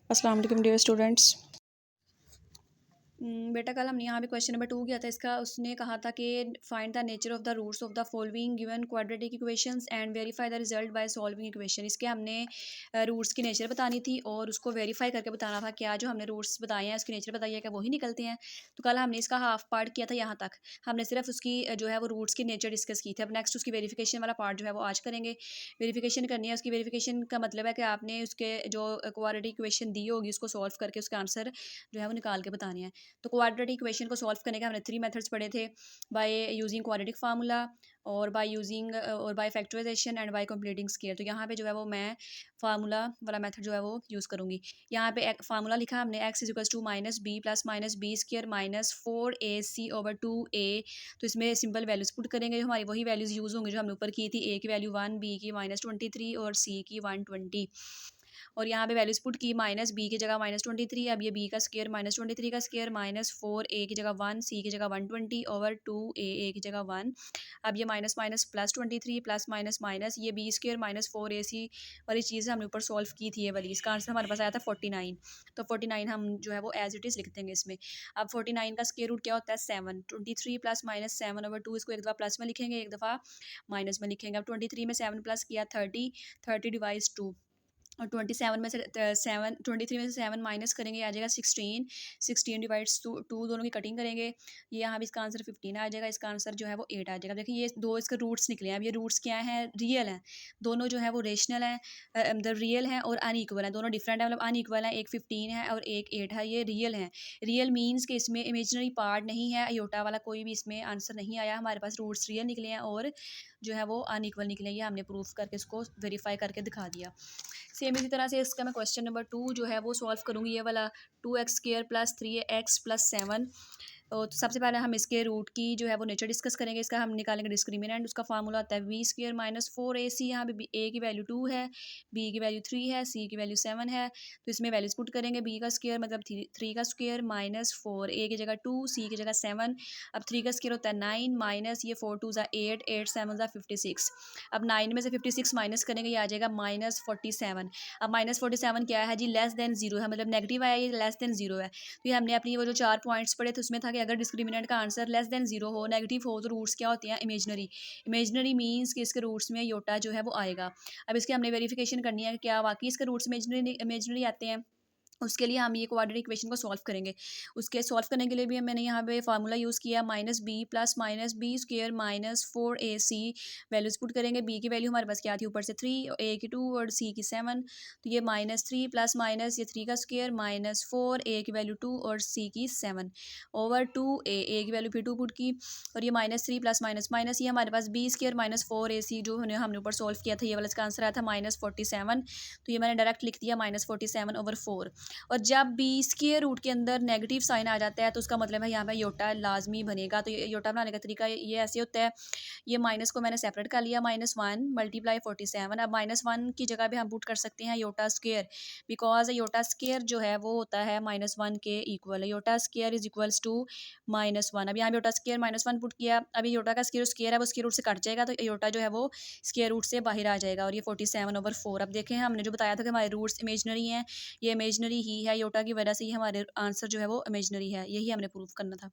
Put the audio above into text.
अस्सलाम वालेकुम dear students. बेटा कल हमने यहाँ पे क्वेश्चन नंबर 2 किया था इसका। उसने कहा था कि find the nature of the roots of the following given quadratic equations and verify the result by solving equation. इसके हमने रूट्स की नेचर बतानी थी और उसको वेरीफाई करके बताना था क्या जो हमने रूट्स बताए हैं उसकी नेचर बताई है क्या वही निकलते हैं। तो कल हमने इसका हाफ पार्ट किया था, यहाँ तक हमने सिर्फ उसकी जो है वो रूट्स की नेचर डिस्कस की थी। अब नेक्स्ट उसकी वेरीफिकेशन वाला पार्ट जो है वो आज करेंगे। वेरीफिकेशन करनी है। उसकी वेरीफिकेशन का मतलब है कि आपने उसके जो क्वाड्रेटिक इक्वेशन दी होगी उसको सॉल्व करके उसका आंसर जो है वो निकाल के बताने हैं। तो क्वाड्रेटिक इक्वेशन को सॉल्व करने के हमने 3 मेथड्स पढ़े थे, बाय यूजिंग क्वाड्रेटिक फार्मूला और बाय यूजिंग और by factorization and by completing square. तो यहाँ पे जो है वो मैं फार्मूला वाला मेथड जो है वो यूज़ करूँगी। यहाँ पे एक फार्मूला लिखा हमने x is equals to minus B plus minus B square minus 4ac/2a। तो इसमें सिंपल वैल्यूज पुट करेंगे, हमारी वही वैल्यूज यूज़ होंगी जो हमने ऊपर की थी। a की वैल्यू 1, b की -23 और c की 120। और यहाँ पे वैल्यूज पुट की, माइनस बी की जगह -23, अब ये बी का स्केयर -23 का स्केयर -4a की जगह 1, c की जगह 120 ओवर 2a की जगह 1। अब ये minus minus plus 23 plus minus minus ये बी स्केयर -4ac वाली चीज़ हमने ऊपर सॉल्व की थी ये वाली। इसका आंसर हमारे पास आया था 49। तो 49 हम जो है वो एज इट इज़ लिख देंगे इसमें। अब 49 का स्केयर रूट क्या होता है 7। 23 प्लस माइनस 7/2 इसको एक दफ़ा प्लस में लिखेंगे, एक दफ़ा माइनस में लिखेंगे। अब 23 में 7 प्लस किया 30, 30 डिवाइड्स 2 और 27 में से 23 में से 7 माइनस करेंगे, आ जाएगा 16। 16 डिवाइड्स 2 दोनों की कटिंग करेंगे, ये यहाँ भी इसका आंसर 15 आ जाएगा। इसका आंसर जो है वो 8 आ जाएगा। देखिए ये दो इसके रूट्स निकले हैं। अब ये रूट्स क्या हैं, रियल हैं दोनों, जो है वो रेशनल हैं, मतलब रियल हैं और अनइक्वल हैं। दोनों डिफरेंट है, मतलब अनइक्वल हैं। एक 15 है और एक 8 है, ये रियल हैं। रियल मीन्स कि इसमें इमेजनरी पार्ट नहीं है, अयोटा वाला कोई भी इसमें आंसर नहीं आया। हमारे पास रूट्स रियल निकले हैं और जो है वो अनइक्वल निकले। ये हमने प्रूफ करके इसको वेरीफाई करके दिखा दिया। सेम इसी तरह से इसका मैं क्वेश्चन नंबर 2 जो है वो सॉल्व करूँगी। ये वाला 2x square plus 3x plus 7। तो सबसे पहले हम इसके रूट की जो है वो नेचर डिस्कस करेंगे। इसका हम निकालेंगे डिस्क्रिमिनेंट। उसका फार्मूला होता है बी स्क्वायर माइनस 4ac। यहाँ पे ए की वैल्यू 2 है, बी की वैल्यू 3 है, सी की वैल्यू 7 है। तो इसमें वैल्यूज पुट करेंगे। बी का स्क्वायर मतलब 3 का स्क्वायर माइनस 4, ए की जगह 2, सी की जगह 7। अब 3 का स्क्वायर होता है 9 माइनस ये 4 2 8, 8 7 56। अब 9 में से 56 माइनस करेंगे, ये आ जाएगा -47। अब -47 क्या है जी, लेस देन जीरो है, मतलब नेगेटिव आया, ये लेस देन जीरो है। तो ये हमने अपनी वो जो 4 पॉइंट्स पढ़े थे उसमें था कि अगर डिस्क्रिमिनेंट का आंसर लेस देन जीरो हो, नेगेटिव हो, तो रूट्स क्या होते हैं, इमेजनरी। इमेजनरी मीन्स कि इसके रूट्स में योटा जो है वो आएगा। अब इसके हमने वेरिफिकेशन करनी है कि क्या वाकई इसके रूट्स इमेजनरी इमेजनरी आते हैं। उसके लिए हम ये क्वाड्रेटिक इक्वेशन को सॉल्व करेंगे। उसके सॉल्व करने के लिए भी मैंने यहाँ पे फार्मूला यूज़ किया, minus B plus minus B square minus 4ac। Values put करेंगे। बी की वैल्यू हमारे पास क्या थी ऊपर से 3, ए की 2 और सी की 7। तो ये -3 प्लस माइनस ये 3 का स्क्वायर -4, ए की वैल्यू 2 और सी की 7 ओवर 2a। ए की वैल्यू फिर 2 पुट की और ये -3 प्लस माइनस माइनस ये हमारे पास बी स्क्वायर -4ac जो हमने ऊपर सॉल्व किया था, ये वाला इसका आंसर आया था -47। तो ये मैंने डायरेक्ट लिख दिया -47/4। और जब भी स्क्वायर रूट के अंदर नेगेटिव साइन आ जाता है तो उसका मतलब है यहाँ पे योटा लाजमी बनेगा। तो योटा बनाने का तरीका ये ऐसे होता है, ये माइनस को मैंने सेपरेट कर लिया, -1 मल्टीप्लाई 47। अब -1 की जगह पे हम पुट कर सकते हैं iota square, because iota square जो है वो होता है -1 के equal. Iota square is equals to -1। अब यहाँ पे योटा स्क्वायर -1 पुट किया। अभी योटा का स्क्वायर है वो स्क्वायर रूट से कट जाएगा, तो योटा जो है वो स्क्वायर रूट से बाहर आ जाएगा और ये 47/4। अब देखें हमने जो बताया था कि हमारे रूट्स इमेजनरी हैं, ये इमेजनरी ही है, योटा की वजह से ही हमारे आंसर जो है वो इमेजनरी है। यही हमने प्रूव करना था।